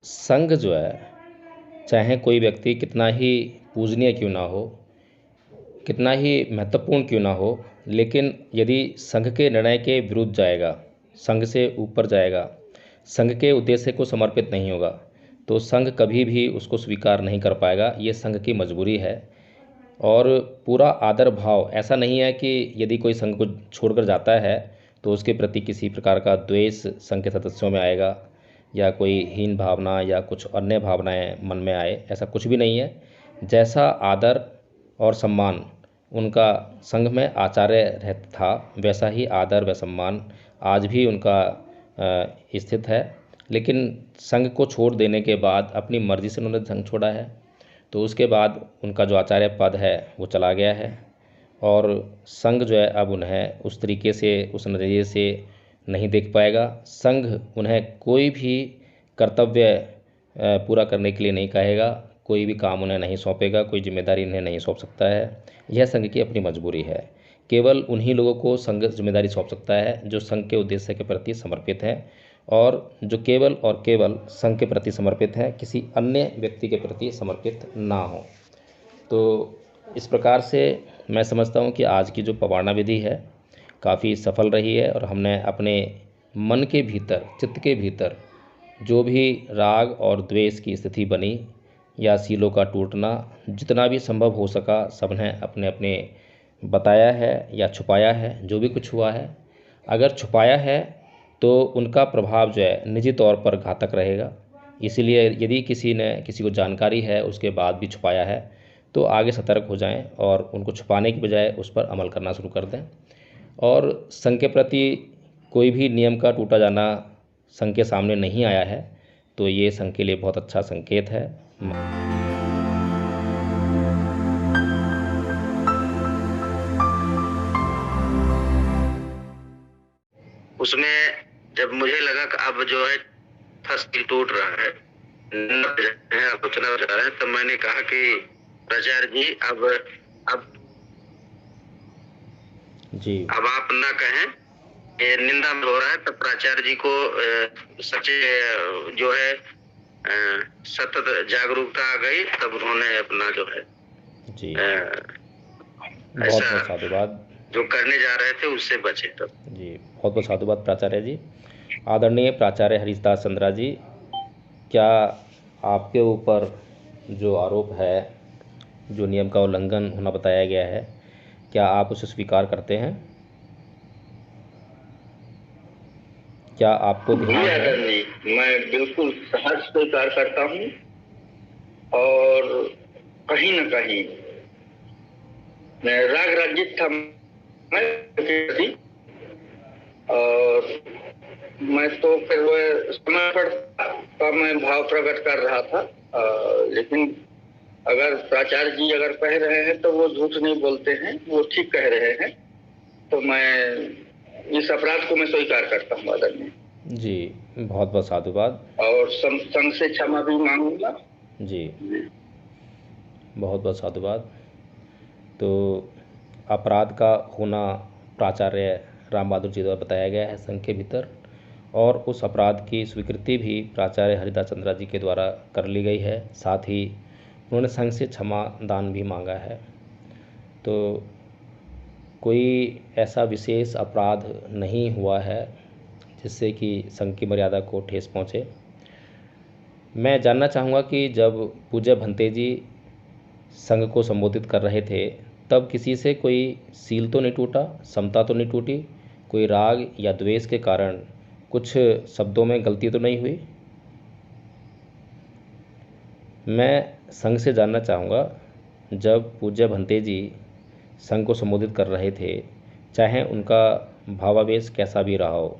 संघ जो है, चाहे कोई व्यक्ति कितना ही पूजनीय क्यों ना हो, कितना ही महत्वपूर्ण क्यों ना हो, लेकिन यदि संघ के निर्णय के विरुद्ध जाएगा, संघ से ऊपर जाएगा, संघ के उद्देश्य को समर्पित नहीं होगा, तो संघ कभी भी उसको स्वीकार नहीं कर पाएगा। ये संघ की मजबूरी है। और पूरा आदर भाव, ऐसा नहीं है कि यदि कोई संघ को छोड़कर जाता है तो उसके प्रति किसी प्रकार का द्वेष संघ के सदस्यों में आएगा, या कोई हीन भावना या कुछ अन्य भावनाएं मन में आए, ऐसा कुछ भी नहीं है। जैसा आदर और सम्मान उनका संघ में आचार्य रहता था, वैसा ही आदर व सम्मान आज भी उनका स्थित है। लेकिन संघ को छोड़ देने के बाद अपनी मर्जी से उन्होंने संघ छोड़ा है, तो उसके बाद उनका जो आचार्य पद है वो चला गया है, और संघ जो है अब उन्हें उस तरीके से, उस नज़रिए से नहीं देख पाएगा। संघ उन्हें कोई भी कर्तव्य पूरा करने के लिए नहीं कहेगा, कोई भी काम उन्हें नहीं सौंपेगा, कोई जिम्मेदारी उन्हें नहीं सौंप सकता है। यह संघ की अपनी मजबूरी है। केवल उन्हीं लोगों को संघ जिम्मेदारी सौंप सकता है जो संघ के उद्देश्य के प्रति समर्पित हैं, और जो केवल और केवल संघ के प्रति समर्पित है, किसी अन्य व्यक्ति के प्रति समर्पित ना हो। तो इस प्रकार से मैं समझता हूँ कि आज की जो पवारना विधि है काफ़ी सफल रही है, और हमने अपने मन के भीतर, चित्त के भीतर जो भी राग और द्वेष की स्थिति बनी या सीलों का टूटना, जितना भी संभव हो सका सबने अपने अपने बताया है या छुपाया है। जो भी कुछ हुआ है, अगर छुपाया है तो उनका प्रभाव जो है निजी तौर पर घातक रहेगा। इसीलिए यदि किसी ने, किसी को जानकारी है उसके बाद भी छुपाया है, तो आगे सतर्क हो जाएं और उनको छुपाने की बजाय उस पर अमल करना शुरू कर दें। और संघ के प्रति कोई भी नियम का टूटा जाना संघ के सामने नहीं आया है, तो ये संघ के लिए बहुत अच्छा संकेत है। उसमें जब मुझे लगा कि अब जो है फसल टूट रहा है, आलोचना जा रहा है, तो मैंने कहा कि प्राचार्य जी अब आप ना कहें, ये निंदा में हो रहा है। तो प्राचार्य जी को सच्चे जो है सतत जागरूकता आ गई, तब उन्होंने अपना जो है जी बहुत बहुत साधुवाद जो करने जा रहे थे उससे बचे। तब जी बहुत बहुत साधुवाद प्राचार्य जी। आदरणीय प्राचार्य हरीशदास चंद्रा जी, क्या आपके ऊपर जो आरोप है, जो नियम का उल्लंघन होना बताया गया है, क्या आप उसे स्वीकार करते हैं? क्या आपको ध्यान है? मैं बिल्कुल सहज स्वीकार करता हूँ, और कहीं न कहीं मैं राग रंजित था मैं, और मैं तो फिर समय पर मैं भाव प्रकट कर रहा था। लेकिन अगर प्राचार्य जी अगर कह रहे हैं तो वो झूठ नहीं बोलते हैं, वो ठीक कह रहे हैं, तो मैं इस अपराध को मैं स्वीकार करता हूँ आदरणीय जी। बहुत बहुत साधुवाद, और संघ से क्षमा भी मांगूंगा जी। बहुत बहुत साधुवाद। तो अपराध का होना प्राचार्य राम बहादुर जी द्वारा बताया गया है संघ के भीतर, और उस अपराध की स्वीकृति भी प्राचार्य हरिदास चंद्रा जी के द्वारा कर ली गई है। साथ ही उन्होंने संघ से क्षमा दान भी मांगा है। तो कोई ऐसा विशेष अपराध नहीं हुआ है जिससे कि संघ की मर्यादा को ठेस पहुँचे। मैं जानना चाहूँगा कि जब पूज्य भंते जी संघ को संबोधित कर रहे थे, तब किसी से कोई सील तो नहीं टूटा, समता तो नहीं टूटी, कोई राग या द्वेष के कारण कुछ शब्दों में गलती तो नहीं हुई? मैं संघ से जानना चाहूँगा, जब पूज्य भंते जी संघ को संबोधित कर रहे थे, चाहे उनका भावावेश कैसा भी रहा हो,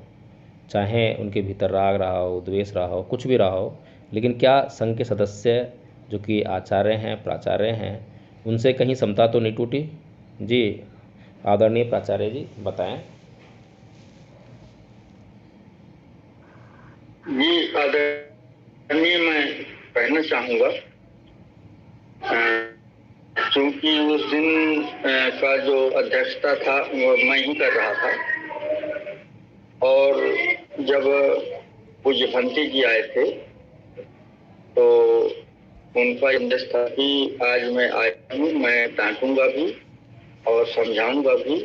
चाहे उनके भीतर राग रहा हो, द्वेष रहा हो, कुछ भी रहा हो, लेकिन क्या संघ के सदस्य जो कि आचार्य हैं, प्राचार्य हैं, उनसे कहीं समता तो नहीं टूटी? जी आदरणीय प्राचार्य जी बताएं। जी आदरणीय, मैं कहना चाहूँगा, क्योंकि उस दिन का जो अध्यक्षता था वो मैं ही कर रहा था, और जब पूज्य भंते जी आए थे उनका इंदेश था कि आज मैं आया हूँ, मैं डांटूंगा भी और समझाऊंगा भी,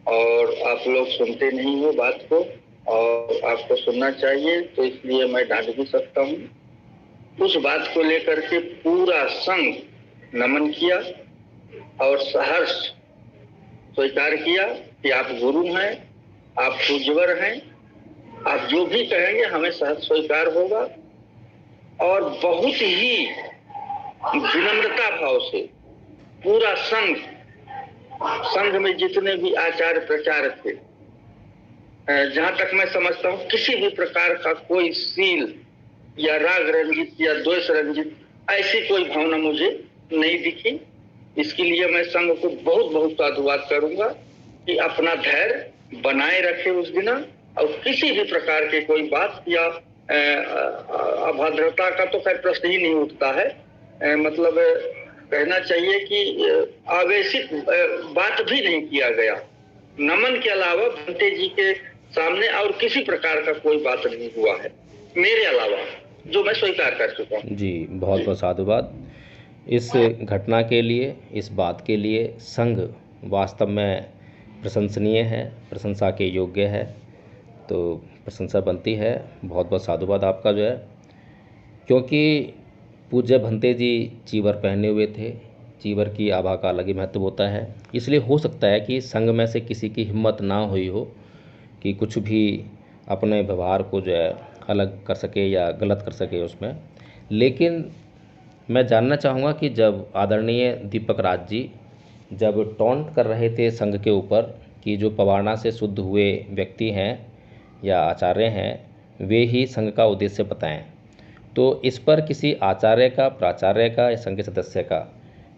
और आप लोग सुनते नहीं हो बात को, और आपको सुनना चाहिए, तो इसलिए मैं डांट भी सकता हूँ। उस बात को लेकर के पूरा संघ नमन किया और सहर्ष स्वीकार किया कि आप गुरु हैं, आप पूज्यवर हैं, आप जो भी कहेंगे हमें सहर्ष स्वीकार होगा। और बहुत ही विनम्रता भाव से पूरा संघ में जितने भी आचार्य प्रचारक थे, जहां तक मैं समझता हूँ किसी भी प्रकार का कोई शील या राग रंजित या द्वेष रंजित ऐसी कोई भावना मुझे नहीं दिखी। इसके लिए मैं संघ को बहुत बहुत साधुवाद करूंगा कि अपना धैर्य बनाए रखे उस दिन, और किसी भी प्रकार के कोई बात या अभद्रता का तो खैर प्रश्न ही नहीं उठता है। मतलब कहना चाहिए कि आवेशित बात भी नहीं किया गया। नमन के अलावा भंते जी के सामने और किसी प्रकार का कोई बात नहीं हुआ है मेरे अलावा, जो मैं स्वीकार कर चुका हूँ। जी, बहुत बहुत साधुवाद इस घटना के लिए, इस बात के लिए। संघ वास्तव में प्रशंसनीय है, प्रशंसा के योग्य है, तो प्रशंसा बनती है। बहुत बहुत साधुवाद आपका जो है, क्योंकि पूज्य भंते जी चीवर पहने हुए थे। चीवर की आभा का अलग ही महत्व होता है, इसलिए हो सकता है कि संघ में से किसी की हिम्मत ना हुई हो कि कुछ भी अपने व्यवहार को जो है अलग कर सके या गलत कर सके उसमें। लेकिन मैं जानना चाहूँगा कि जब आदरणीय दीपक राज जी जब टॉन्ट कर रहे थे संघ के ऊपर कि जो पवारना से शुद्ध हुए व्यक्ति हैं या आचार्य हैं वे ही संघ का उद्देश्य बताएं, तो इस पर किसी आचार्य का, प्राचार्य का या संघ के सदस्य का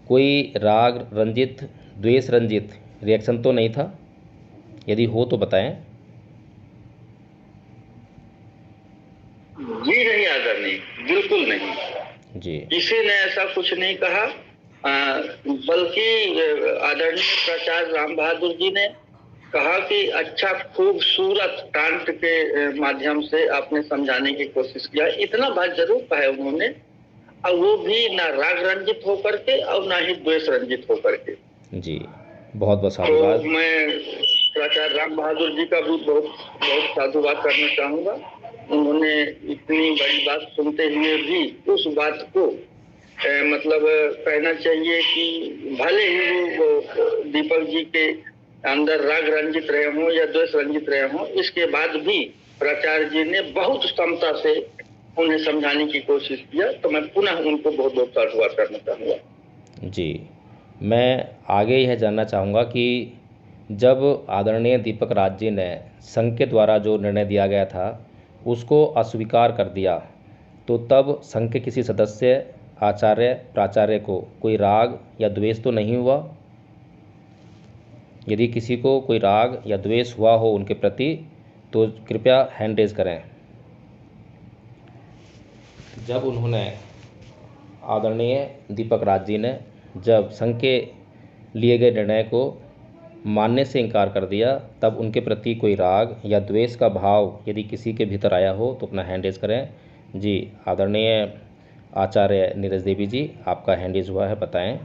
कोई राग रंजित, द्वेष रंजित रिएक्शन तो नहीं था? यदि हो तो बताएं। जी नहीं आदरणीय, बिल्कुल नहीं जी। किसी ने ऐसा कुछ नहीं कहा, बल्कि आदरणीय प्राचार्य राम बहादुर जी ने कहा कि अच्छा खूबसूरत टांट के माध्यम से आपने समझाने की कोशिश किया। इतना बात जरूर कहा है उन्होंने, और वो भी ना राग रंजित होकर के और ना ही द्वेष रंजित होकर के। जी, बहुत बहुत तो साधुवाद। मैं प्राचार्य राम बहादुर जी का भी बहुत बहुत साधुवाद करना चाहूंगा। उन्होंने इतनी बड़ी बात सुनते हुए भी उस बात को मतलब कहना चाहिए कि भले ही वो दीपक जी के अंदर राग रंजित रहे हों या द्वेष रंजित रहे हों, इसके बाद भी प्राचार्य जी ने बहुत क्षमता से उन्हें समझाने की कोशिश किया। तो मैं पुनः उनको बहुत बहुत साधुवाद करना चाहूँगा। जी, मैं आगे यह जानना चाहूँगा कि जब आदरणीय दीपक राज जी ने संघ के द्वारा जो निर्णय दिया गया था उसको अस्वीकार कर दिया, तो तब संघ के किसी सदस्य, आचार्य, प्राचार्य को कोई राग या द्वेष तो नहीं हुआ? यदि किसी को कोई राग या द्वेष हुआ हो उनके प्रति तो कृपया हैंड रेज करें। जब उन्होंने, आदरणीय दीपक राज जी ने जब संघ के लिए गए निर्णय को मानने से इनकार कर दिया, तब उनके प्रति कोई राग या द्वेष का भाव यदि किसी के भीतर आया हो तो अपना हैंड रेज करें। जी, आदरणीय आचार्य नीरज देवी जी, आपका हैंड रेज हुआ है, बताएं।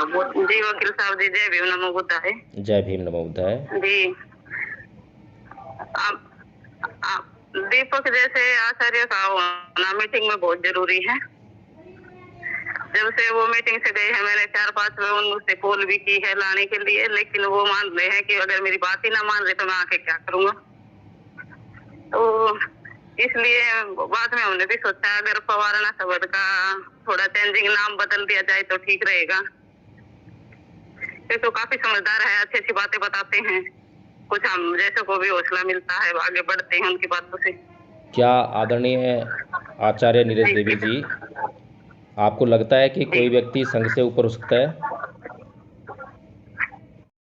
जी वकील साहब जी, जय भीम नमो बुद्धाय। जय भीम नमो बुद्धाय। जी, आप दीपक जैसे आचार्य का होना मीटिंग में बहुत जरूरी है। जब से वो मीटिंग से गए हैं मैंने 4-5 बार उनसे कॉल भी की है लाने के लिए, लेकिन वो मान रहे हैं कि अगर मेरी बात ही ना मान रहे तो मैं आके क्या करूंगा। तो इसलिए बाद में हमने भी सोचा अगर पवारना शब्द का थोड़ा चेंजिंग नाम बदल दिया जाए तो ठीक रहेगा। तो काफी समझदार है, अच्छी अच्छी बातें बताते हैं, कुछ हम जैसे को भी हौसला मिलता है, आगे बढ़ते हैं उनकी बातों से। क्या आदरणीय आचार्य नीरज देवी जी, आपको लगता है कि कोई व्यक्ति संघ से ऊपर हो सकता है?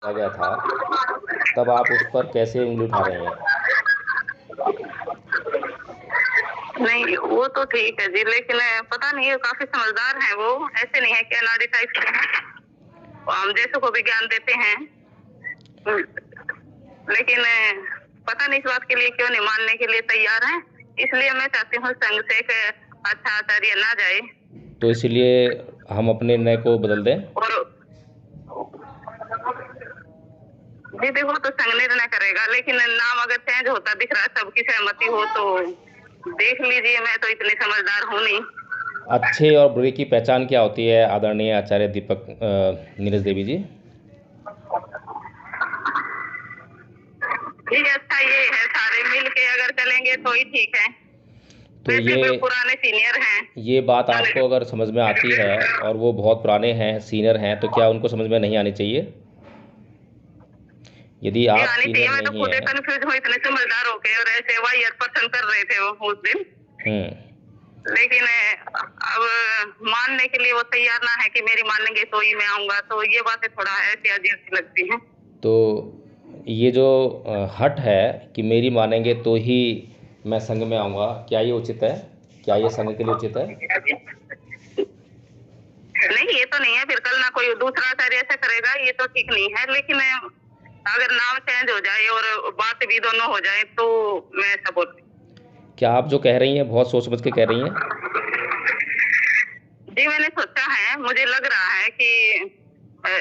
आ गया था तब आप उस पर कैसे उंगली उठा रहे हैं? नहीं वो तो ठीक है जी, लेकिन पता नहीं है, काफी समझदार हैं वो, ऐसे नहीं है कि अनाड़ी टाइप के हैं, हम जैसे को भी ज्ञान देते हैं। लेकिन पता नहीं इस बात के लिए क्यों नहीं मानने के लिए तैयार हैं इसलिए मैं चाहती हूँ संघ से एक अच्छा आचार्य ना जाए। तो इसलिए हम अपने निर्णय को बदल दें। और जी देखो, तो संघ निर्णय करेगा, लेकिन नाम अगर चेंज होता दिख रहा है, सबकी सहमति हो तो देख लीजिए। मैं तो इतनी समझदार हूँ नहीं। अच्छे और बुरे की पहचान क्या होती है आदरणीय आचार्य दीपक नीरज देवी जी? ठीक है, अच्छा ये है, सारे मिल के अगर चलेंगे तो ही ठीक है। तो वैसे ये वे पुराने सीनियर हैं। ये बात आपको अगर समझ में आती है और वो बहुत पुराने हैं, सीनियर हैं, तो क्या उनको समझ में नहीं आनी चाहिए? यदि ये आप आनी चाहिए। सीनियर मैं तो नहीं खुद हैं। कंफ्यूज हूँ, इतने समझदार होके, और ऐसे वाहियात पसंद कर रहे थे वो उस दिन। लेकिन अब मानने के लिए वो तैयार ना है कि मेरी मानेंगे तो ही मैं आऊंगा, तो ये बातें थोड़ा ऐसी अजीब सी लगती हैं। तो ये जो हट है कि मेरी मानेंगे तो ही मैं संघ में आऊँगा, क्या ये उचित है? क्या ये संघ के लिए उचित है? नहीं, ये तो नहीं है। फिर कल ना कोई दूसरा आचार्य ऐसा करेगा, ये तो ठीक नहीं है। लेकिन अगर नाम चेंज हो जाए और बात भी दोनों हो जाए तो मैं सपोर्ट। क्या आप जो कह रही हैं बहुत सोच समझ के कह रही हैं? जी मैंने सोचा है, मुझे लग रहा है कि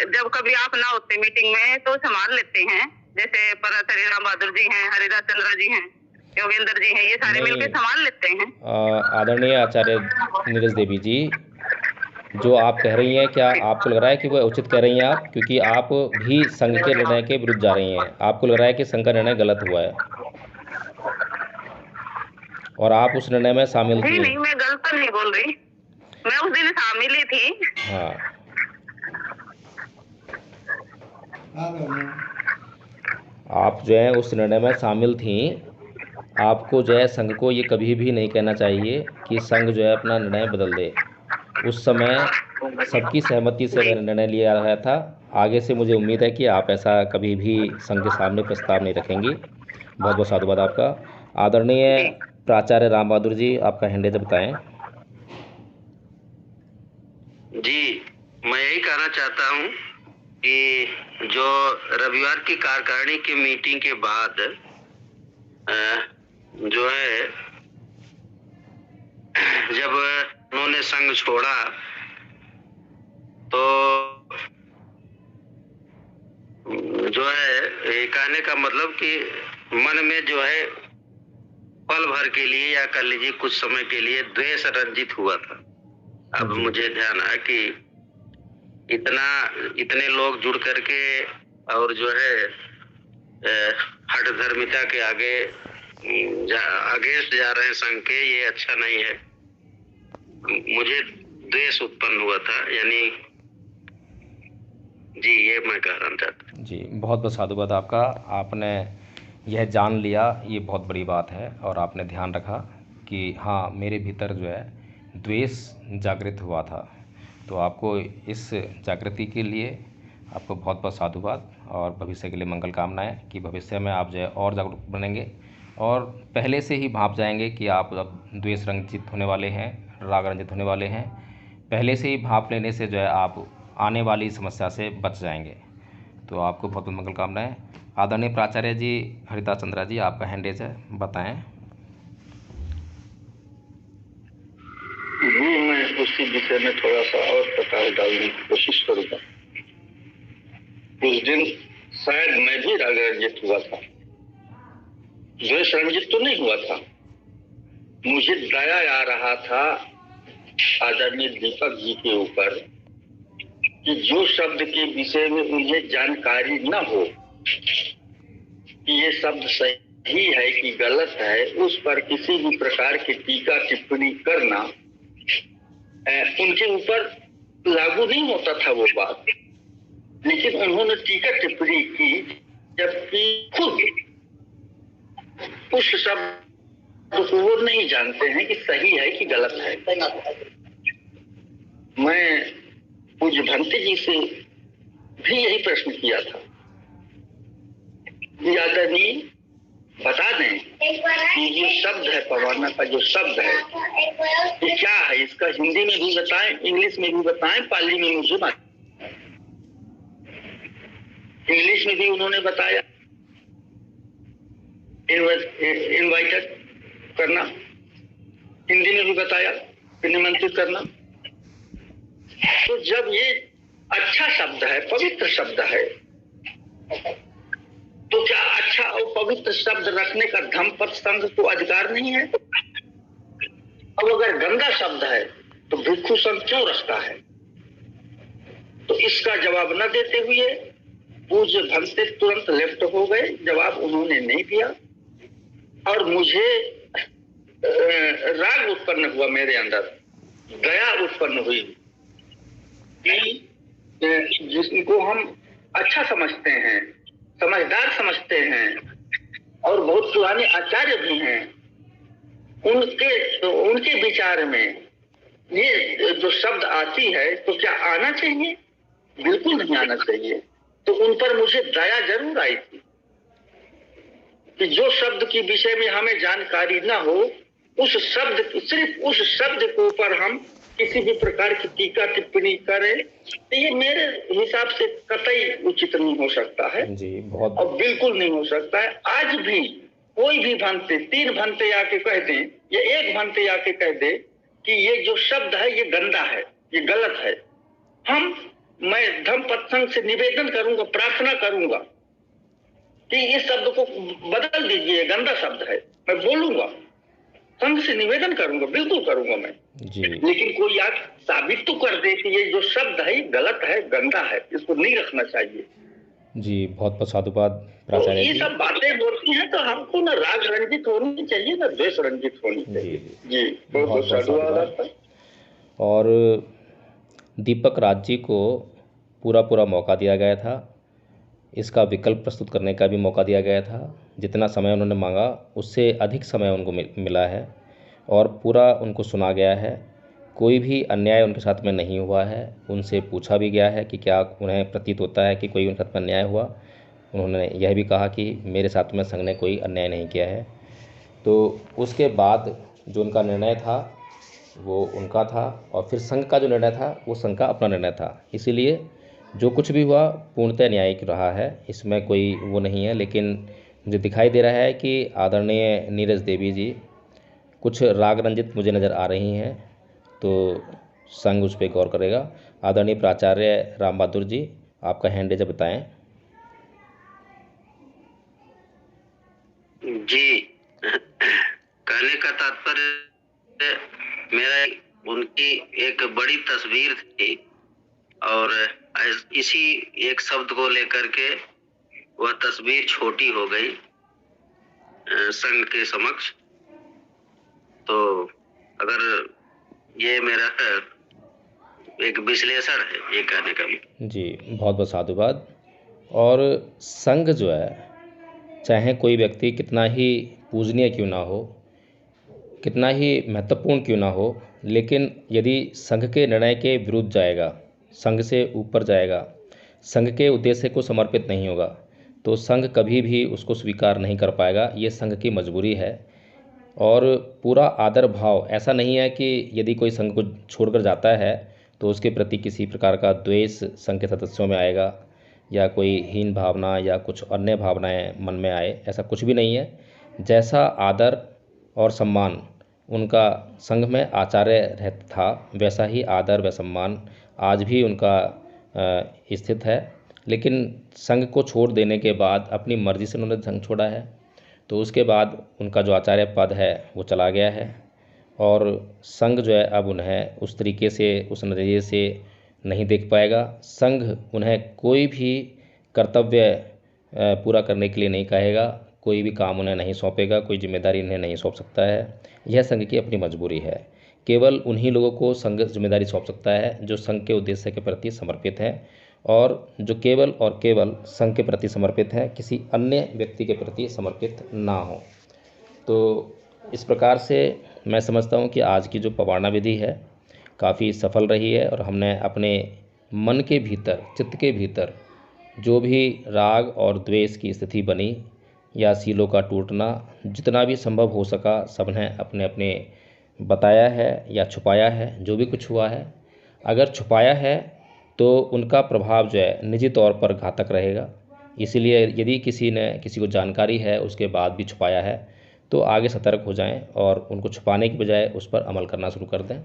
जब कभी आप ना होते मीटिंग में तो संभाल लेते हैं। जैसे पराचार्य राम बहादुर जी हैं, हरिदास चंद्र जी हैं, योगेंद्र जी हैं, ये सारे नहीं, मिलकर संभाल लेते हैं। आदरणीय आचार्य नीरज देवी जी, जो आप कह रही हैं, क्या आपको लग रहा है कि वह उचित कह रही हैं आप? क्योंकि आप भी संघ के निर्णय के विरुद्ध जा रही हैं। आपको लग रहा है कि संघ का निर्णय गलत हुआ है और आप उस निर्णय में शामिल जी थी। नहीं, मैं गलत तो नहीं बोल रही, मैं उस दिन शामिल ही थी। हाँ, आप जो है उस निर्णय में शामिल थी। आपको जो है संघ को ये कभी भी नहीं कहना चाहिए कि संघ जो है अपना निर्णय बदल दे। उस समय सबकी सहमति से मैंने निर्णय लिया रहा था। आगे से मुझे उम्मीद है कि आप ऐसा कभी भी संघ के सामने प्रस्ताव नहीं रखेंगी। बहुत बहुत साधुवाद आपका। आदरणीय प्राचार्य राम बहादुर जी, आपका हैंडेज बताएं। जी, मैं यही कहना चाहता हूं कि जो रविवार की कार्यकारिणी की मीटिंग के बाद जो है जब उन्होंने संघ छोड़ा तो जो है ये कहने का मतलब कि मन में जो है पल भर के लिए या कर लीजिए कुछ समय के लिए द्वेष रंजित हुआ था। अब मुझे ध्यान आया कि इतने लोग जुड़ करके और जो है हठ धर्मिता के आगे अगेंस्ट जा रहे हैं संघ के, ये अच्छा नहीं है। मुझे द्वेष उत्पन्न हुआ था, यानी जी ये मैं कहना चाहता हूँ। जी बहुत बहुत साधुवाद आपका। आपने यह जान लिया, ये बहुत बड़ी बात है, और आपने ध्यान रखा कि हाँ मेरे भीतर जो है द्वेष जागृत हुआ था। तो आपको इस जागृति के लिए आपको बहुत बहुत साधुवाद और भविष्य के लिए मंगल कामनाएं कि भविष्य में आप जो है और जागरूक बनेंगे और पहले से ही भाप जाएंगे कि आप अब द्वेष रंजित होने वाले हैं, राग रंजित होने वाले हैं। पहले से ही भाप लेने से जो है आप आने वाली समस्या से बच जाएंगे। तो आपको बहुत बहुत मंगल कामनाएं। आदरणीय प्राचार्य जी हरिदास चंद्रा जी, आपका हैंडेज है, बताएं। जी मैं उसी विषय में थोड़ा सा और प्रकाश डालने की कोशिश करूंगा। उस दिन शायद मैं भी राग रंजित हुआ था, द्वेष रंजित तो नहीं हुआ था। मुझे दया आ रहा था आदरणीय दीपक जी के ऊपर कि जो शब्द के विषय में उन्हें जानकारी न हो कि ये शब्द सही है कि गलत है, उस पर किसी भी प्रकार की टीका टिप्पणी करना उनके ऊपर लागू नहीं होता था वो बात। लेकिन उन्होंने टीका टिप्पणी की, जबकि खुद उस शब्द को वो नहीं जानते हैं कि सही है कि गलत है। मैं पूज्य भंते जी से भी यही प्रश्न किया था, आदरणीय बता दें कि ये शब्द है पवाना का जो शब्द है ये क्या है, इसका हिंदी में भी बताएं, इंग्लिश में भी बताएं, पाली में मुझे बताएं। इंग्लिश में भी उन्होंने बताया, इन्वाइटेड करना, हिंदी में भी बताया कि निमंत्रित करना। तो जब ये अच्छा शब्द है, पवित्र शब्द है, तो क्या अच्छा और पवित्र शब्द रखने का धम्मपद संघ को अधिकार नहीं है? अब अगर गंदा शब्द है तो भिक्षु संघ क्यों रखता है? तो इसका जवाब न देते हुए पूज्य भंते तुरंत लेफ्ट हो गए। जवाब उन्होंने नहीं दिया और मुझे राग उत्पन्न हुआ, मेरे अंदर दया उत्पन्न हुई कि जिसको हम अच्छा समझते हैं, समझदार समझते हैं और बहुत पुराने आचार्य भी हैं, उनके विचार में ये जो शब्द आती है तो क्या आना चाहिए? बिल्कुल नहीं आना चाहिए। तो उन पर मुझे दया जरूर आई थी कि जो शब्द के विषय में हमें जानकारी ना हो, उस शब्द, सिर्फ उस शब्द के ऊपर हम किसी भी प्रकार की टीका टिप्पणी करें, तो ये मेरे हिसाब से कतई उचित नहीं हो सकता है जी, बहुत और बिल्कुल नहीं हो सकता है। आज भी कोई भी भंते, 3 भंते आके कह दें या 1 भंते आके कह दे कि ये जो शब्द है ये गंदा है, ये गलत है, मैं धम्मपद संघ से निवेदन करूंगा, प्रार्थना करूंगा कि इस शब्द को बदल दीजिए, गंदा शब्द है। मैं बोलूंगा, संघ से निवेदन करूंगा, बिल्कुल करूंगा मैं जी। लेकिन कोई आज साबित तो कर दे कि ये जो शब्द है गलत है, गंदा है, इसको नहीं रखना चाहिए। जी, बहुत बहुत साधुवाद तो प्राचार्य ये जी। सब बातें होती हैं तो हमको ना राग रंजित होनी चाहिए, ना द्वेष रंजित होनी चाहिए। जी, बहुत बहुत साधुवाद आपका। और दीपक राज जी को पूरा मौका दिया गया था, इसका विकल्प प्रस्तुत करने का भी मौका दिया गया था। जितना समय उन्होंने मांगा उससे अधिक समय उनको मिला है और पूरा उनको सुना गया है। कोई भी अन्याय उनके साथ में नहीं हुआ है। उनसे पूछा भी गया है कि क्या उन्हें प्रतीत होता है कि कोई उनके साथ में अन्याय हुआ। उन्होंने यह भी कहा कि मेरे साथ में संघ ने कोई अन्याय नहीं किया है। तो उसके बाद जो उनका निर्णय था वो उनका था और फिर संघ का जो निर्णय था वो संघ का अपना निर्णय था। इसीलिए जो कुछ भी हुआ पूर्णतः न्यायिक रहा है, इसमें कोई वो नहीं है। लेकिन मुझे दिखाई दे रहा है कि आदरणीय नीरज देवी जी कुछ राग रंजित मुझे नज़र आ रही हैं, तो संघ उस पर गौर करेगा। आदरणीय प्राचार्य राम बहादुर जी, आपका हैंड रेज बताएं। जी, कहने का तात्पर्य मेरा उनकी एक बड़ी तस्वीर थी और इसी एक शब्द को लेकर के वह तस्वीर छोटी हो गई संघ के समक्ष। तो अगर ये मेरा एक विश्लेषण है ये कहने का। जी, बहुत बहुत साधुवाद। और संघ जो है, चाहे कोई व्यक्ति कितना ही पूजनीय क्यों ना हो, कितना ही महत्वपूर्ण क्यों ना हो, लेकिन यदि संघ के निर्णय के विरुद्ध जाएगा, संघ से ऊपर जाएगा, संघ के उद्देश्य को समर्पित नहीं होगा, तो संघ कभी भी उसको स्वीकार नहीं कर पाएगा। ये संघ की मजबूरी है। और पूरा आदर भाव, ऐसा नहीं है कि यदि कोई संघ को छोड़कर जाता है तो उसके प्रति किसी प्रकार का द्वेष संघ के सदस्यों में आएगा या कोई हीन भावना या कुछ अन्य भावनाएं मन में आए, ऐसा कुछ भी नहीं है। जैसा आदर और सम्मान उनका संघ में आचार्य रहता था, वैसा ही आदर व सम्मान आज भी उनका स्थित है। लेकिन संघ को छोड़ देने के बाद अपनी मर्ज़ी से उन्होंने संघ छोड़ा है, तो उसके बाद उनका जो आचार्य पद है वो चला गया है और संघ जो है अब उन्हें उस तरीके से, उस नज़रिए से नहीं देख पाएगा। संघ उन्हें कोई भी कर्तव्य पूरा करने के लिए नहीं कहेगा, कोई भी काम उन्हें नहीं सौंपेगा, कोई जिम्मेदारी उन्हें नहीं सौंप सकता है। यह संघ की अपनी मजबूरी है। केवल उन्हीं लोगों को संघ जिम्मेदारी सौंप सकता है जो संघ के उद्देश्य के प्रति समर्पित हैं और जो केवल और केवल संघ के प्रति समर्पित हैं, किसी अन्य व्यक्ति के प्रति समर्पित ना हो। तो इस प्रकार से मैं समझता हूँ कि आज की जो पवारना विधि है काफ़ी सफल रही है और हमने अपने मन के भीतर, चित्त के भीतर जो भी राग और द्वेष की स्थिति बनी या सीलों का टूटना, जितना भी संभव हो सका सबने अपने अपने बताया है या छुपाया है। जो भी कुछ हुआ है, अगर छुपाया है तो उनका प्रभाव जो है निजी तौर पर घातक रहेगा। इसीलिए यदि किसी ने किसी को जानकारी है उसके बाद भी छुपाया है तो आगे सतर्क हो जाएं और उनको छुपाने की बजाय उस पर अमल करना शुरू कर दें।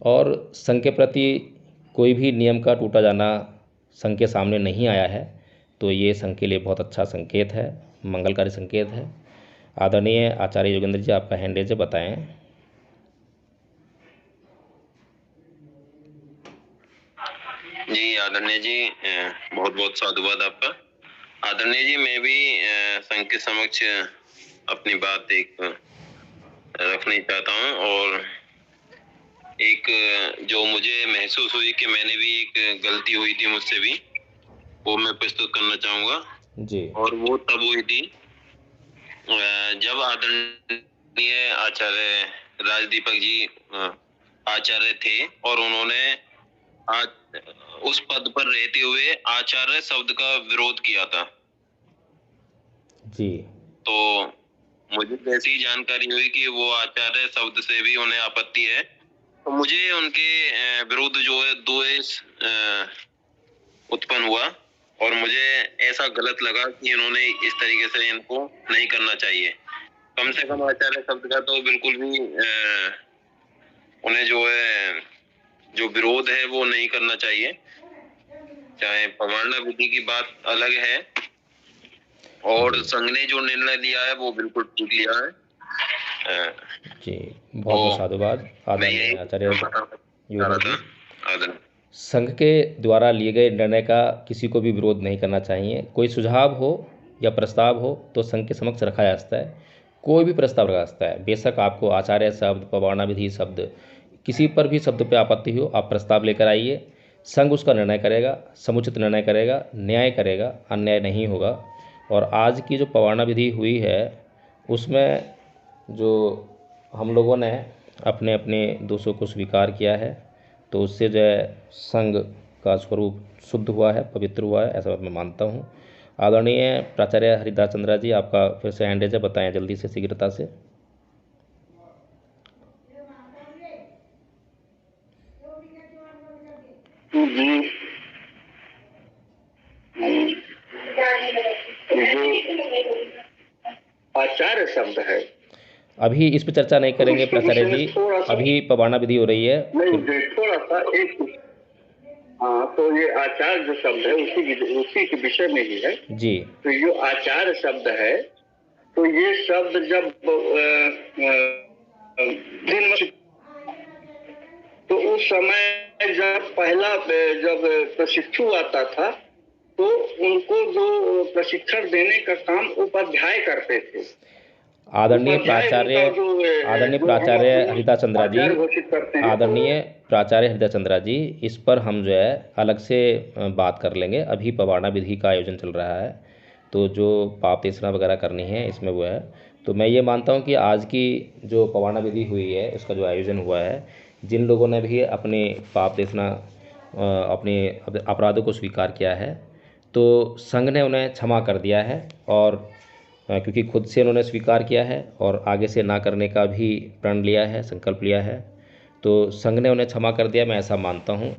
और संघ के प्रति कोई भी नियम का टूटा जाना संघ के सामने नहीं आया है, तो ये संघ के लिए बहुत अच्छा संकेत है, मंगलकारी संकेत है। आदरणीय आचार्य योगेंद्र जी, आपका हैंड रेज है, बताएं। जी आदरणीय जी, बहुत बहुत साधुवाद आपका। आदरणीय जी, मैं भी संघ के समक्ष अपनी बात एक रखना चाहता हूँ, और एक जो मुझे महसूस हुई कि मैंने भी एक गलती हुई थी मुझसे भी, वो मैं प्रस्तुत करना चाहूँगा जी। और वो तब हुई थी जब आदरणीय आचार्य राजदीपक जी आचार्य थे और उन्होंने आज उस पद पर रहते हुए आचार्य शब्द का विरोध किया था। जी। तो मुझे जैसी ही जानकारी हुई कि वो आचार्य शब्द से भी उन्हें आपत्ति है, तो मुझे उनके विरुद्ध जो है द्वेष उत्पन्न हुआ और मुझे ऐसा गलत लगा कि इन्होंने इस तरीके से इनको नहीं करना चाहिए। कम से कम आचार्य शब्द का तो बिल्कुल भी उन्हें जो है जो विरोध है वो नहीं करना चाहिए। चाहे पवारना विधि की बात अलग है, और संघ ने जो निर्णय लिया है वो बिल्कुल ठीक लिया है। जी, बहुत बहुत साधुवाद आदरणीय आचार्य योगेंद्र जी। संघ के द्वारा लिए गए निर्णय का किसी को भी विरोध नहीं करना चाहिए। कोई सुझाव हो या प्रस्ताव हो तो संघ के समक्ष रखा जा सकता है। कोई भी प्रस्ताव रखा जा सकता है, बेशक आपको आचार्य शब्द, पवारना विधि शब्द, किसी पर भी शब्द पे आपत्ति हो, आप प्रस्ताव लेकर आइए। संघ उसका निर्णय करेगा, समुचित निर्णय करेगा, न्याय करेगा, अन्याय नहीं होगा। और आज की जो पवारना विधि हुई है उसमें जो हम लोगों ने अपने अपने दोषों को स्वीकार किया है, तो उससे जो है संघ का स्वरूप शुद्ध हुआ है, पवित्र हुआ है, ऐसा मैं मानता हूँ। आदरणीय प्राचार्य हरिदास चंद्रा जी, आपका फिर से हैंड रेज है, बताएं जल्दी से, शीघ्रता से। आचार्य शब्द है, अभी इस पर चर्चा नहीं करेंगे प्राचार्य जी, अभी पवारना विधि हो रही है। नहीं, थोड़ा सा एक, हाँ, तो ये आचार्य जो शब्द है उसी के विषय में ही है जी। तो ये आचार्य शब्द है, तो ये शब्द जब तो उस समय जब पहला जब प्रशिक्षु आता था तो उनको जो प्रशिक्षण देने का काम उपाध्याय करते थे। आदरणीय प्राचार्य हरिदास चंद्रा जी, आदरणीय प्राचार्य हरिदास चंद्रा जी, इस पर हम जो है अलग से बात कर लेंगे। अभी पवारना विधि का आयोजन चल रहा है, तो जो पाप देशना वगैरह करनी है इसमें वो है। तो मैं ये मानता हूँ कि आज की जो पवारना विधि हुई है, इसका जो आयोजन हुआ है, जिन लोगों ने भी अपने पाप देशना अपने अपराधों को स्वीकार किया है, तो संघ ने उन्हें क्षमा कर दिया है। और क्योंकि खुद से उन्होंने स्वीकार किया है और आगे से ना करने का भी प्रण लिया है, संकल्प लिया है, तो संघ ने उन्हें क्षमा कर दिया, मैं ऐसा मानता हूँ।